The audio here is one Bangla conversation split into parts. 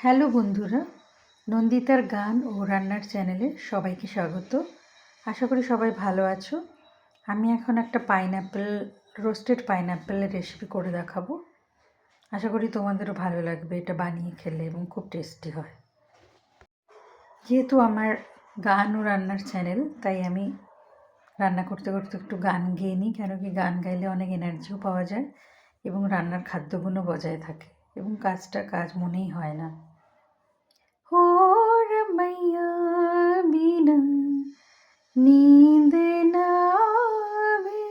হ্যালো বন্ধুরা, নন্দিতার গান ও রান্নার চ্যানেলে সবাইকে স্বাগত। আশা করি সবাই ভালো আছো। আমি এখন একটা রোস্টেড পাইনঅ্যাপেলের রেসিপি করে দেখাবো। আশা করি তোমাদেরও ভালো লাগবে এটা বানিয়ে খেলে, এবং খুব টেস্টি হয়। যেহেতু আমার গান ও রান্নার চ্যানেল, তাই আমি রান্না করতে করতে একটু গান গেয়ে নিই, কেন কি গান গাইলে অনেক এনার্জিও পাওয়া যায় এবং রান্নার খাদ্যগুণও বজায় থাকে এবং কাজ মনেই হয় না। हो रमैया बिना नींद न आवे,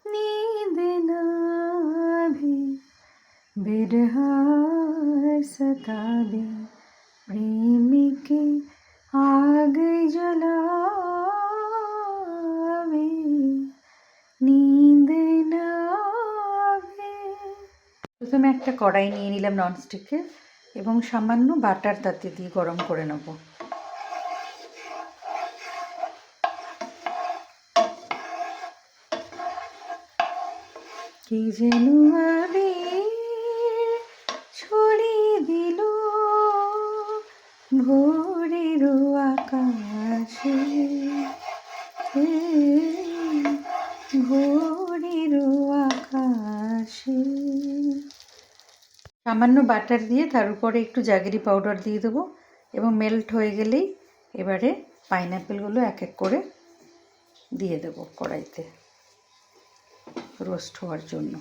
नींद न आवे, बिरहा सतावे, प्रेम के आग जलावे, नींद न आवे। প্রথমে একটা কড়াই নিয়ে নিলাম ননস্টিকের এবং সামান্য বাটার তাতে দিয়ে গরম করে নেব। কি যেন আবির ছড়িয়ে দিল ভোরের আকাশে, ভোরের আকাশে। সামান্য বাটার দিয়ে তার উপরে একটু জাগেরি পাউডার দিয়ে দেবো এবং মেল্ট হয়ে গেলেই এবারে পাইনঅ্যাপেলগুলো এক এক করে দিয়ে দেবো কড়াইতে রোস্ট হওয়ার জন্য।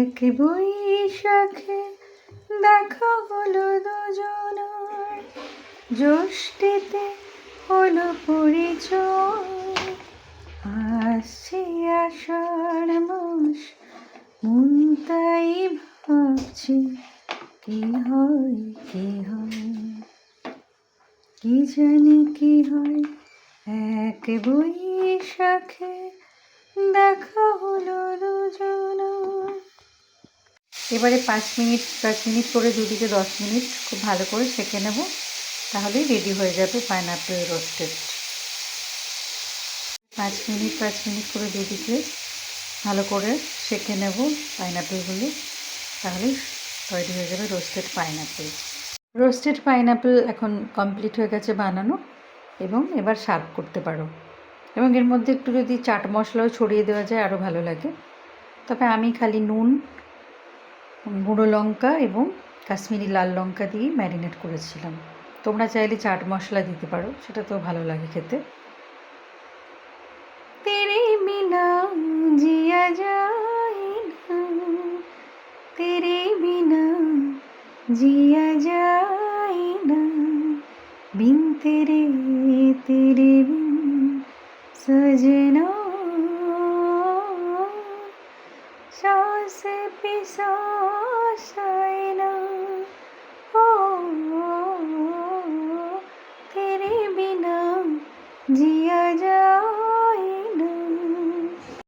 এক বৈশাখে দেখা হলো দুজনার, জ্যৈষ্ঠীতে হলো পরিচয়, আসছে আষাঢ় মাস, মন তাই ভাবছি কি হয় কি হয়, কি জানি কি হয়। এক বৈশাখে দেখা হলো দুজনার। এবারে 5 মিনিট করে দুদিকে 10 মিনিট খুব ভালো করে সেঁকে নেব, তাহলেই রেডি হয়ে যাবে পাইনঅ্যাপেল রোস্টেড। 5 মিনিট করে দুদিকে ভালো করে সেঁকে নেব পাইনঅ্যাপেলগুলো, তাহলেই তৈরি হয়ে যাবে রোস্টেড পাইনঅ্যাপেল। রোস্টেড পাইনঅ্যাপেল এখন কমপ্লিট হয়ে গেছে বানানো, এবং এবার সার্ভ করতে পারো। এবং এর মধ্যে একটু যদি চাট মশলাও ছড়িয়ে দেওয়া যায় আরও ভালো লাগে। তবে আমি খালি নুন, গুঁড়ো লঙ্কা এবং কাশ্মীরি লাল লঙ্কা দিয়ে ম্যারিনেট করেছিলাম। তোমরা চাইলে চাট মশলা দিতে পারো, সেটা তো ভালো লাগে খেতে। তেরে বিনা জিয়া যায় না, তেরে বিনা জিয়া যায় না, বিন তেরে তেরে বিন सजना, सांस पे सांस आए ना, ओ